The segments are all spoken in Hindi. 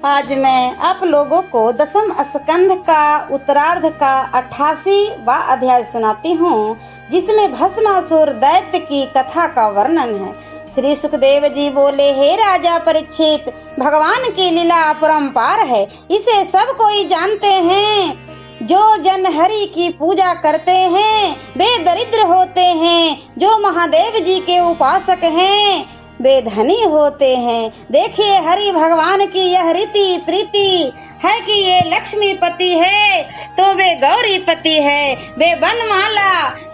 आज मैं आप लोगों को दसम स्कंध का उत्तरार्ध का 88वां अध्याय सुनाती हूँ, जिसमें भस्मासुर दैत्य की कथा का वर्णन है। श्री सुखदेव जी बोले, हे राजा परीक्षित, भगवान की लीला अपरंपार है, इसे सब कोई जानते हैं। जो जन हरि की पूजा करते हैं वे दरिद्र होते हैं, जो महादेव जी के उपासक हैं वे धनी होते हैं। देखिए, हरि भगवान की यह रीति प्रीति है कि ये लक्ष्मीपति है तो वे गौरीपति है। वे वनमाला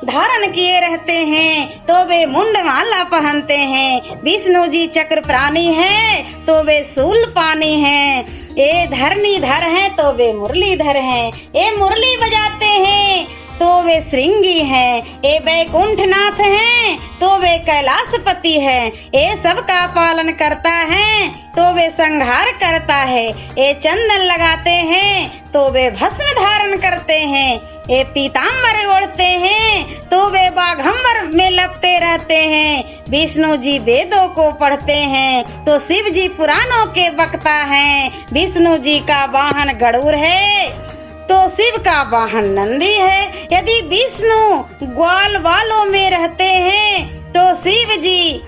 धारण किए रहते हैं तो वे मुंडमाला पहनते हैं। विष्णु जी चक्र प्राणी है तो वे शूल पानी हैं। ये धरणीधर हैं तो वे मुरलीधर हैं। ये मुरली बजाते हैं तो वे श्रृंगी हैं। ये वैकुंठनाथ हैं तो वे कैलाशपति हैं। ये सबका पालन करता है तो वे संहार करता है। ये चंदन लगाते हैं तो वे भस्म धारण करते हैं। ये पीताम्बर ओढ़ते हैं तो वे बाघंबर में लपटे रहते हैं। विष्णु जी वेदों को पढ़ते हैं तो शिव जी पुराणों के वक्ता हैं। विष्णु जी का वाहन गरुड़ है तो शिव का वाहन नंदी है। यदि विष्णु ग्वाल वालों में रहते हैं तो शिव जी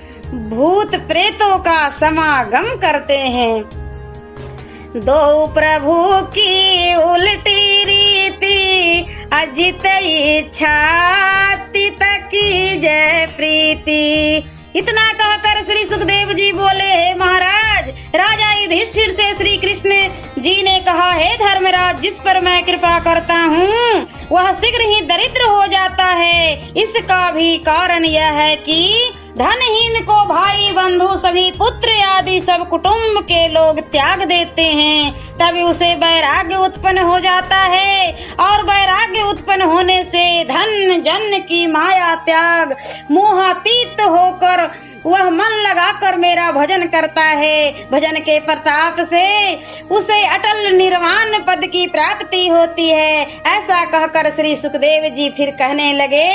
भूत प्रेतों का समागम करते हैं। दो प्रभु की उल्टी रीति, अजित इच्छा तित की जय प्रीति। इतना कहकर श्री सुखदेव जी बोले, हे महाराज, राजा युधिष्ठिर से श्री कृष्ण जी ने कहा, हे धर्मराज, जिस पर मैं कृपा करता हूँ वह शीघ्र ही दरिद्र हो जाता है। इसका भी कारण यह है कि धनहीन को भाई बंधु सभी पुत्र आदि सब कुटुंब के लोग त्याग देते हैं, तभी उसे वैराग्य उत्पन्न हो जाता है। और वैराग्य उत्पन्न होने से धन जन की माया त्याग मोहातीत होकर वह मन लगाकर मेरा भजन करता है। भजन के प्रताप से उसे अटल निर्वाण पद की प्राप्ति होती है। ऐसा कहकर श्री सुखदेव जी फिर कहने लगे,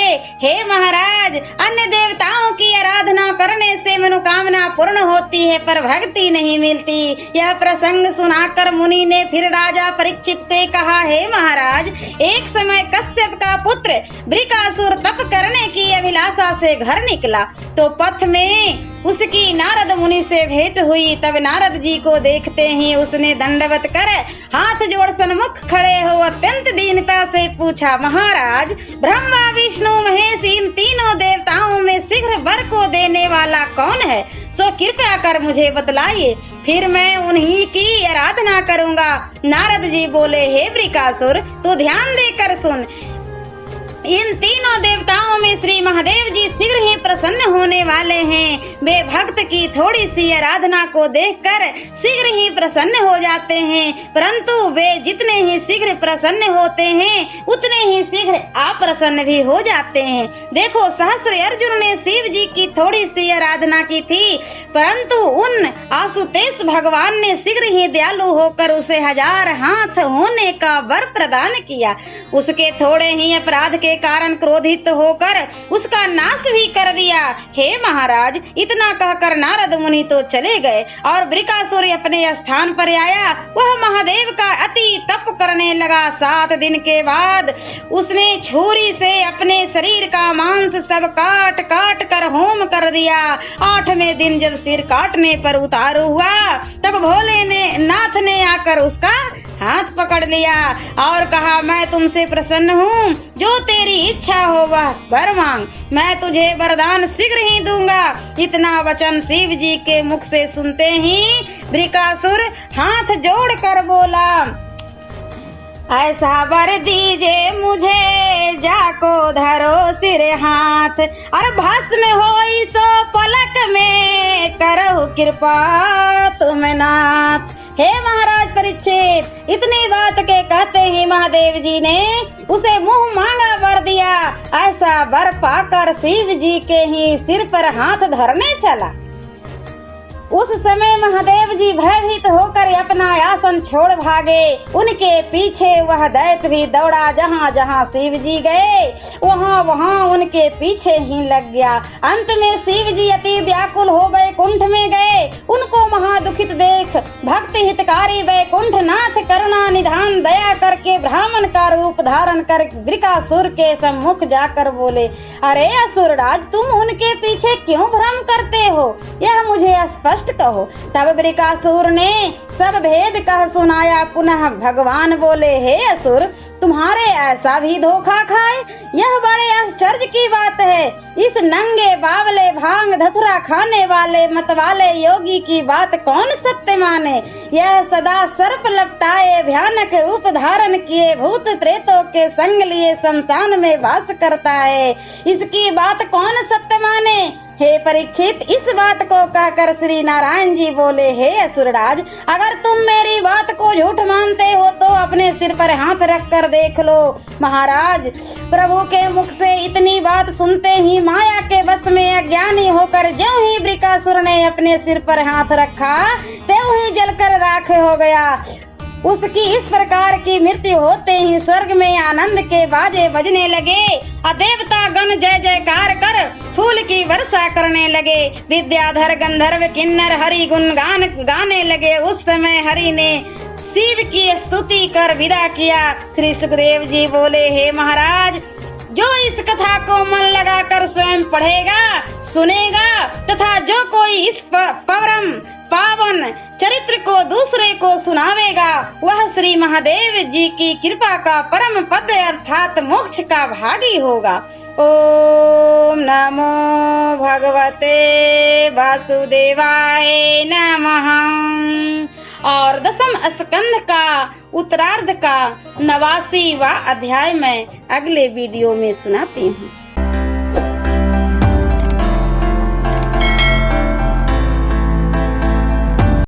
हे महाराज, अन्य देवताओं की आराधना करने से मनोकामना पूर्ण होती है पर भक्ति नहीं मिलती। यह प्रसंग सुनाकर मुनि ने फिर राजा परीक्षित से कहा, हे महाराज, एक समय कश्यप का पुत्र वृकासुर तप करने की अभिलाषा से घर निकला तो पथ में उसकी नारद मुनि से भेंट हुई। तब नारद जी को देखते ही उसने दंडवत कर हाथ जोड़ सन्मुख खड़े हो अत्यंत दीनता से पूछा, महाराज, ब्रह्मा विष्णु महेश इन तीनों देवताओं में शीघ्र वर को देने वाला कौन है? सो कृपया कर मुझे बतलाइए, फिर मैं उन्हीं की आराधना करूंगा। नारद जी बोले, हे वृकासुर, तू ध्यान देकर सुन। इन तीनों देवताओं में श्री महादेव जी शीघ्र ही प्रसन्न होने वाले हैं। वे भक्त की थोड़ी सी आराधना को देखकर शीघ्र ही प्रसन्न हो जाते हैं, परंतु वे जितने ही शीघ्र प्रसन्न होते हैं उतने ही शीघ्र अप्रसन्न भी हो जाते हैं। देखो, सहस्त्र अर्जुन ने शिव जी की थोड़ी सी आराधना की थी, परंतु उन आशुतोष भगवान ने शीघ्र ही दयालु होकर उसे 1000 हाथ होने का वर प्रदान किया। उसके थोड़े ही अपराध के कारण क्रोधित होकर उसका नाश भी कर दिया। हे महाराज, इतना कहकर नारद मुनि तो चले गए और वृकासुर अपने स्थान पर आया। वह महादेव का अति तप करने लगा। 7 दिन के बाद उसने छुरी से अपने शरीर का मांस सब काट काट कर होम कर दिया। 8वें दिन जब सिर काटने पर उतारू हुआ तब भोले ने नाथ ने आकर उसका हाथ पकड़ लिया और कहा, मैं तुमसे प्रसन्न हूँ, जो तेरी इच्छा हो वह वर मांग, मैं तुझे वरदान शीघ्र ही दूंगा। इतना वचन शिव जी के मुख से सुनते ही वृकासुर हाथ जोड़कर बोला, ऐसा वर दीजिए मुझे, जाको धरो सिर हाथ, और भस्म होई सो पलक में, करो कृपा तुम नाथ। हे महाराज परीक्षित, इतनी बात के कहते ही महादेव जी ने उसे मुंह मांगा वर दिया। ऐसा वर पाकर शिव जी के ही सिर पर हाथ धरने चला। उस समय महादेव जी भयभीत होकर अपना आसन छोड़ भागे। उनके पीछे वह दैत्य भी दौड़ा, जहाँ जहाँ शिव जी गए वहाँ वहाँ उनके पीछे ही लग गया। अंत में शिव जी अति व्याकुल हो वैकुंठ में गए। उनको महादुखित देख भक्ति हितकारी वैकुंठ नाथ करुणा निधान दया करके ब्राह्मण का रूप धारण कर वृकासुर के सम्मुख जाकर बोले, अरे असुरराज, तुम उनके पीछे क्यों भ्रम करते हो, यह मुझे स्पष्ट कहो। तब वृकासुर ने सब भेद कह सुनाया। पुनः भगवान बोले, हे असुर, तुम्हारे ऐसा भी धोखा खाए, यह बड़े आश्चर्य की बात है। इस नंगे बावले भांग धतुरा खाने वाले मतवाले योगी की बात कौन सत्य माने। यह सदा सर्प लपटाए भयानक रूप धारण किए भूत प्रेतों के संग लिए शमशान में वास करता है, इसकी बात कौन सत्य माने। हे परीक्षित, इस बात को कहकर श्री नारायण जी बोले, हे असुरराज, अगर तुम मेरी बात को झूठ मानते हो तो अपने सिर पर हाथ रख कर देख लो। महाराज, प्रभु के मुख से इतनी बात सुनते ही माया के वश में अज्ञानी होकर ज्यों ही वृकासुर ने अपने सिर पर हाथ रखा त्यों ही जलकर राख हो गया। उसकी इस प्रकार की मृत्यु होते ही स्वर्ग में आनंद के बाजे बजने लगे। देवता गण जय जयकार कर फूल की वर्षा करने लगे। विद्याधर गंधर्व किन्नर हरि गुणगान गाने लगे। उस समय हरि ने शिव की स्तुति कर विदा किया। श्री सुखदेव जी बोले, हे महाराज, जो इस कथा को मन लगाकर स्वयं पढ़ेगा सुनेगा तथा जो कोई इस परम पावन चरित्र को दूसरे को सुनावेगा वह श्री महादेव जी की कृपा का परम पद अर्थात मोक्ष का भागी होगा। ओम नमो भगवते वासुदेवाय नमः। और दसम स्कंध का उत्तरार्ध का 89वां अध्याय मैं अगले वीडियो में सुनाती हूँ।